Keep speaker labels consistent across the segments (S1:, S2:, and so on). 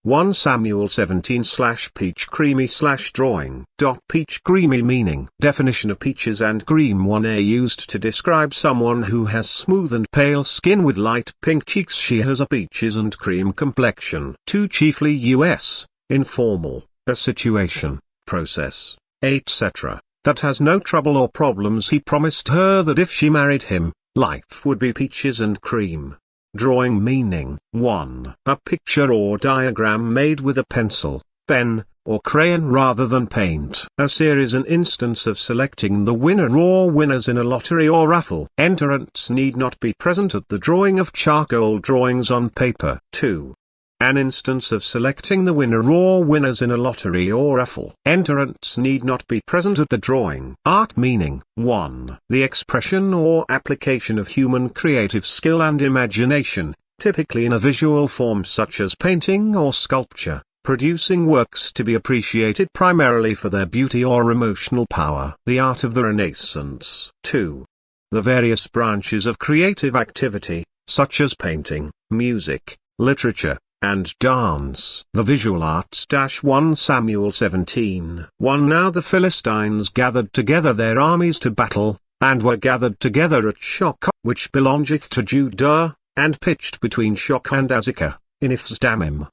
S1: 1 Samuel 17/peach creamy/drawing. Peach creamy meaning. Definition of peaches and cream. 1a used to describe someone who has smooth and pale skin with light pink cheeks. She has a peaches and cream complexion. 2 Chiefly US, informal, a situation, process, etc., that has no trouble or problems. He promised her that if she married him, life would be peaches and cream. Drawing meaning. 1. A picture or diagram made with a pencil, pen, or crayon rather than paint. A series an instance of selecting the winner or winners in a lottery or raffle. Entrants need not be present at the drawing of charcoal drawings on paper. 2. An instance of selecting the winner or winners in a lottery or raffle. Entrants need not be present at the drawing. Art meaning. 1. The expression or application of human creative skill and imagination, typically in a visual form such as painting or sculpture, producing works to be appreciated primarily for their beauty or emotional power. The art of the Renaissance. 2. The various branches of creative activity, such as painting, music, literature, and dance. The visual arts. 1 Samuel 17:1 Now the Philistines gathered together their armies to battle, and were gathered together at Shoch, which belongeth to Judah, and pitched between Shoch and Azekah, in Iphdamim.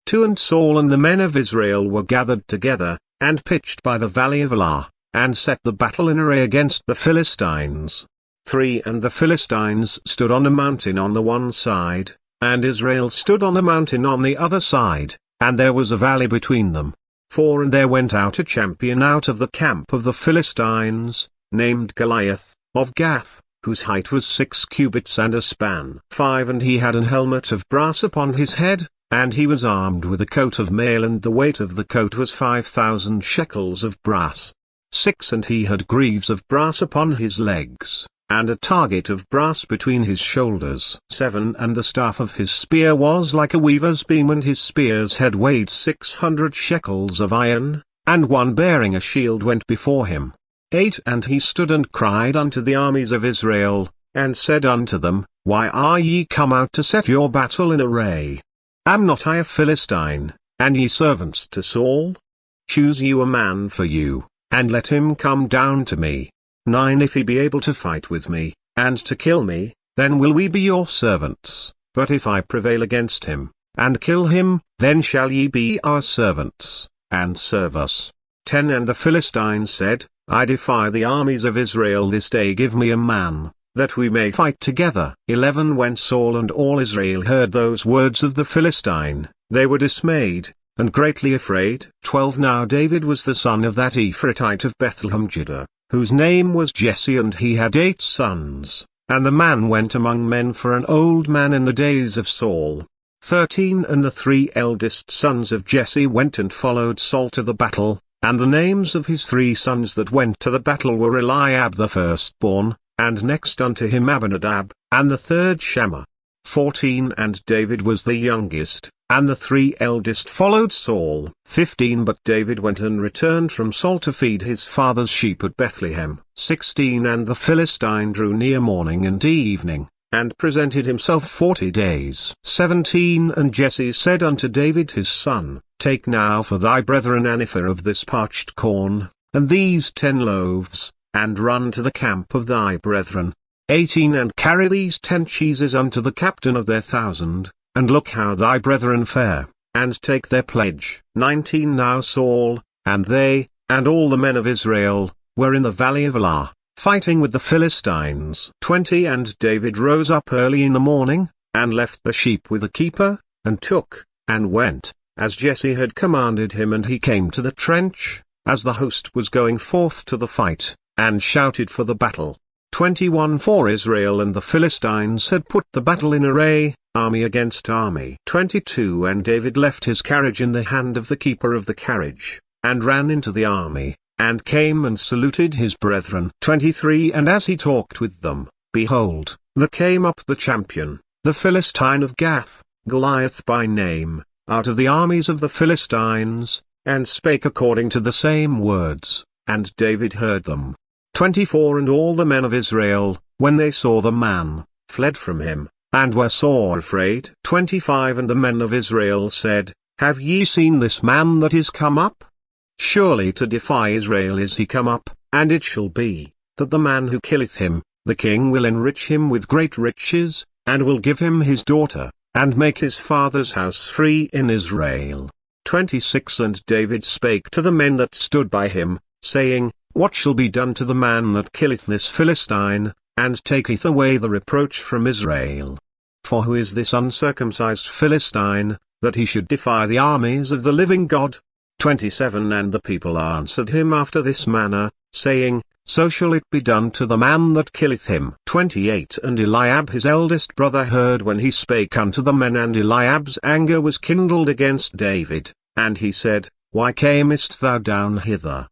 S1: 2 And Saul and the men of Israel were gathered together, and pitched by the valley of Elah, and set the battle in array against the Philistines. 3 And the Philistines stood on a mountain on the one side, and Israel stood on a mountain on the other side, and there was a valley between them. 4 And there went out a champion out of the camp of the Philistines, named Goliath, of Gath, whose height was 6 cubits and a span. 5 And he had an helmet of brass upon his head, and he was armed with a coat of mail, and the weight of the coat was 5,000 shekels of brass. 6 And he had greaves of brass upon his legs, and a target of brass between his shoulders. 7 And the staff of his spear was like a weaver's beam, and his spear's head weighed 600 shekels of iron, and one bearing a shield went before him. 8 And he stood and cried unto the armies of Israel, and said unto them, Why are ye come out to set your battle in array? Am not I a Philistine, and ye servants to Saul? Choose you a man for you, and let him come down to me. 9 If he be able to fight with me, and to kill me, then will we be your servants. But if I prevail against him, and kill him, then shall ye be our servants, and serve us. 10 And the Philistines said, I defy the armies of Israel this day. Give me a man, that we may fight together. 11 When Saul and all Israel heard those words of the Philistine, they were dismayed, and greatly afraid. 12 Now David was the son of that Ephratite of Bethlehem Judah, whose name was Jesse, and he had 8 sons, and the man went among men for an old man in the days of Saul. 13 And the 3 eldest sons of Jesse went and followed Saul to the battle, and the names of his 3 sons that went to the battle were Eliab the firstborn, and next unto him Abinadab, and the third Shammah. 14 And David was the youngest, and the 3 eldest followed Saul. 15 But David went and returned from Saul to feed his father's sheep at Bethlehem. 16 And the Philistine drew near morning and evening, and presented himself 40 days. 17 And Jesse said unto David his son, Take now for thy brethren an ephah of this parched corn, and these 10 loaves, and run to the camp of thy brethren. 18 And carry these 10 cheeses unto the captain of their 1,000, and look how thy brethren fare, and take their pledge. 19 Now Saul, and they, and all the men of Israel, were in the valley of Elah, fighting with the Philistines. 20 And David rose up early in the morning, and left the sheep with a keeper, and took, and went, as Jesse had commanded him, and he came to the trench, as the host was going forth to the fight, and shouted for the battle. 21 For Israel and the Philistines had put the battle in array, army against army. 22 And David left his carriage in the hand of the keeper of the carriage, and ran into the army, and came and saluted his brethren. 23 And as he talked with them, behold, there came up the champion, the Philistine of Gath, Goliath by name, out of the armies of the Philistines, and spake according to the same words, and David heard them. 24 And all the men of Israel, when they saw the man, fled from him, and were sore afraid. 25 And the men of Israel said, Have ye seen this man that is come up? Surely to defy Israel is he come up, and it shall be, that the man who killeth him, the king will enrich him with great riches, and will give him his daughter, and make his father's house free in Israel. 26 And David spake to the men that stood by him, saying, What shall be done to the man that killeth this Philistine, and taketh away the reproach from Israel? For who is this uncircumcised Philistine, that he should defy the armies of the living God? 27 And the people answered him after this manner, saying, So shall it be done to the man that killeth him. 28 And Eliab his eldest brother heard when he spake unto the men, and Eliab's anger was kindled against David, and he said, Why camest thou down hither?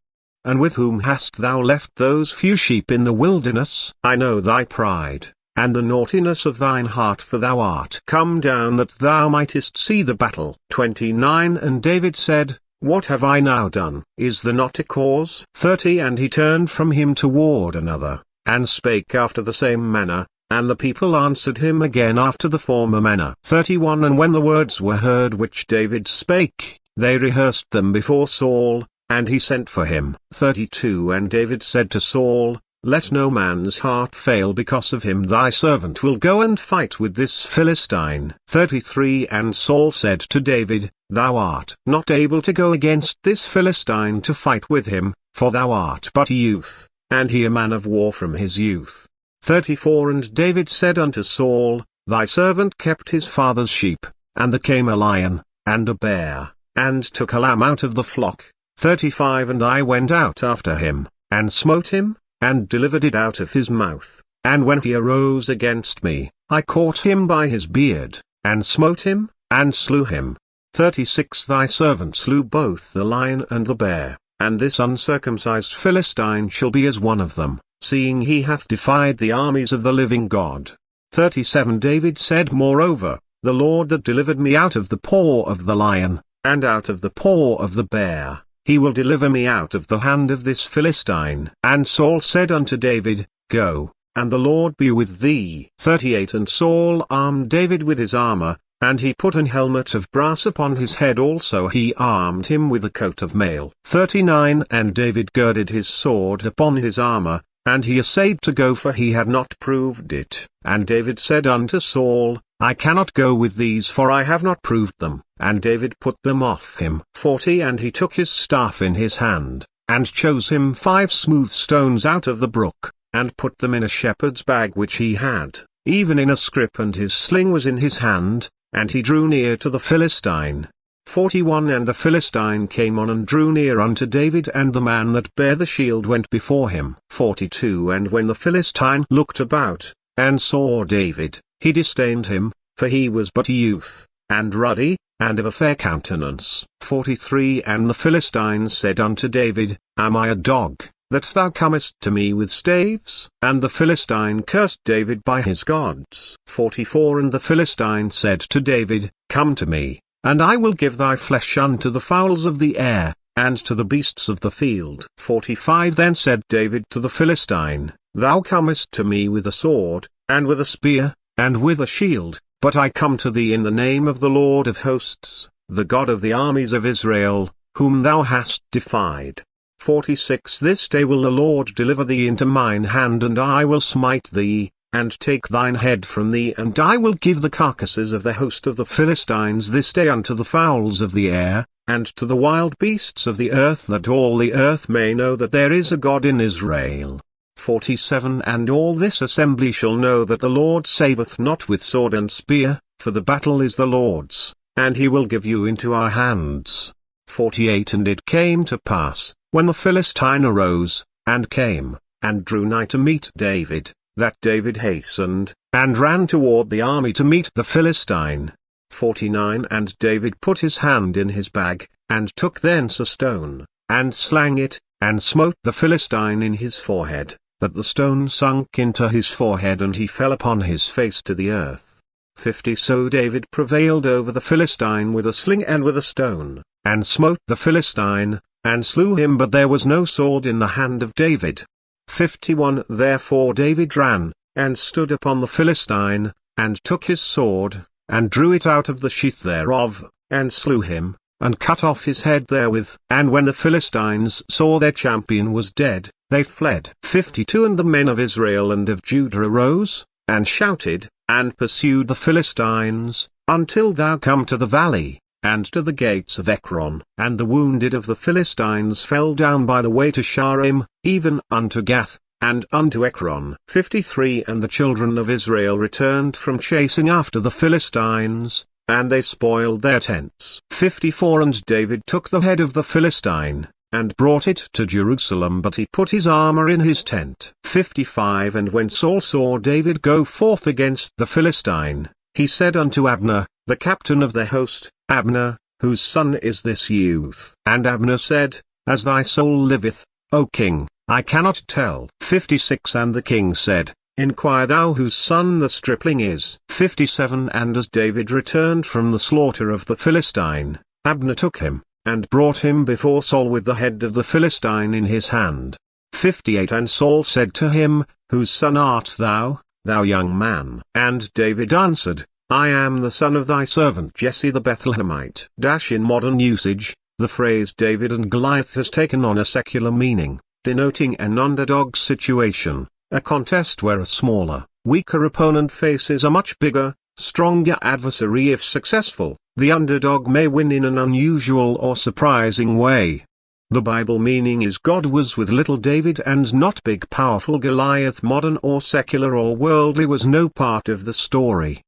S1: And with whom hast thou left those few sheep in the wilderness? I know thy pride, and the naughtiness of thine heart, for thou art come down that thou mightest see the battle. 29 And David said, What have I now done? Is there not a cause? 30 And he turned from him toward another, and spake after the same manner, and the people answered him again after the former manner. 31 And when the words were heard which David spake, they rehearsed them before Saul, and he sent for him. 32 And David said to Saul, Let no man's heart fail because of him, thy servant will go and fight with this Philistine. 33 And Saul said to David, Thou art not able to go against this Philistine to fight with him, for thou art but a youth, and he a man of war from his youth. 34 And David said unto Saul, Thy servant kept his father's sheep, and there came a lion, and a bear, and took a lamb out of the flock. 35 And I went out after him, and smote him, and delivered it out of his mouth, and when he arose against me, I caught him by his beard, and smote him, and slew him. 36 Thy servant slew both the lion and the bear, and this uncircumcised Philistine shall be as one of them, seeing he hath defied the armies of the living God. 37 David said moreover, The Lord that delivered me out of the paw of the lion, and out of the paw of the bear, he will deliver me out of the hand of this Philistine. And Saul said unto David, Go, and the Lord be with thee. 38 And Saul armed David with his armor, and he put an helmet of brass upon his head, also he armed him with a coat of mail. 39 And David girded his sword upon his armor, and he essayed to go, for he had not proved it. And David said unto Saul, I cannot go with these, for I have not proved them. And David put them off him. 40 And he took his staff in his hand, and chose him 5 smooth stones out of the brook, and put them in a shepherd's bag which he had, even in a scrip, and his sling was in his hand, and he drew near to the Philistine. 41 And the Philistine came on and drew near unto David, and the man that bare the shield went before him. 42 And when the Philistine looked about, and saw David, he disdained him, for he was but a youth, and ruddy, and of a fair countenance. 43 And the Philistine said unto David, Am I a dog, that thou comest to me with staves? And the Philistine cursed David by his gods. 44 And the Philistine said to David, Come to me, and I will give thy flesh unto the fowls of the air, and to the beasts of the field. 45 Then said David to the Philistine, Thou comest to me with a sword, and with a spear, and with a shield, but I come to thee in the name of the Lord of hosts, the God of the armies of Israel, whom thou hast defied. 46 This day will the Lord deliver thee into mine hand, and I will smite thee, and take thine head from thee, and I will give the carcasses of the host of the Philistines this day unto the fowls of the air, and to the wild beasts of the earth, that all the earth may know that there is a God in Israel. 47 And all this assembly shall know that the Lord saveth not with sword and spear, for the battle is the Lord's, and he will give you into our hands. 48 And it came to pass, when the Philistine arose, and came, and drew nigh to meet David, that David hastened, and ran toward the army to meet the Philistine. 49 And David put his hand in his bag, and took thence a stone, and slang it, and smote the Philistine in his forehead, that the stone sunk into his forehead, and he fell upon his face to the earth. 50 So David prevailed over the Philistine with a sling and with a stone, and smote the Philistine, and slew him, but there was no sword in the hand of David. 51 Therefore David ran, and stood upon the Philistine, and took his sword, and drew it out of the sheath thereof, and slew him, and cut off his head therewith. And when the Philistines saw their champion was dead, they fled. 52 And the men of Israel and of Judah arose, and shouted, and pursued the Philistines, until thou come to the valley, and to the gates of Ekron. And the wounded of the Philistines fell down by the way to Shaaraim, even unto Gath, and unto Ekron. 53 And the children of Israel returned from chasing after the Philistines, and they spoiled their tents. 54 And David took the head of the Philistine, and brought it to Jerusalem, but he put his armor in his tent. 55 And when Saul saw David go forth against the Philistine, he said unto Abner, the captain of the host, Abner, whose son is this youth? And Abner said, As thy soul liveth, O king, I cannot tell. 56 And the king said, Inquire thou whose son the stripling is. 57 And as David returned from the slaughter of the Philistine, Abner took him, and brought him before Saul with the head of the Philistine in his hand. 58 And Saul said to him, Whose son art thou, thou young man? And David answered, I am the son of thy servant Jesse the Bethlehemite. In modern usage, the phrase David and Goliath has taken on a secular meaning, denoting an underdog situation, a contest where a smaller, weaker opponent faces a much bigger, stronger adversary. If successful, the underdog may win in an unusual or surprising way. The Bible meaning is God was with little David and not big powerful Goliath. Modern or secular or worldly was no part of the story.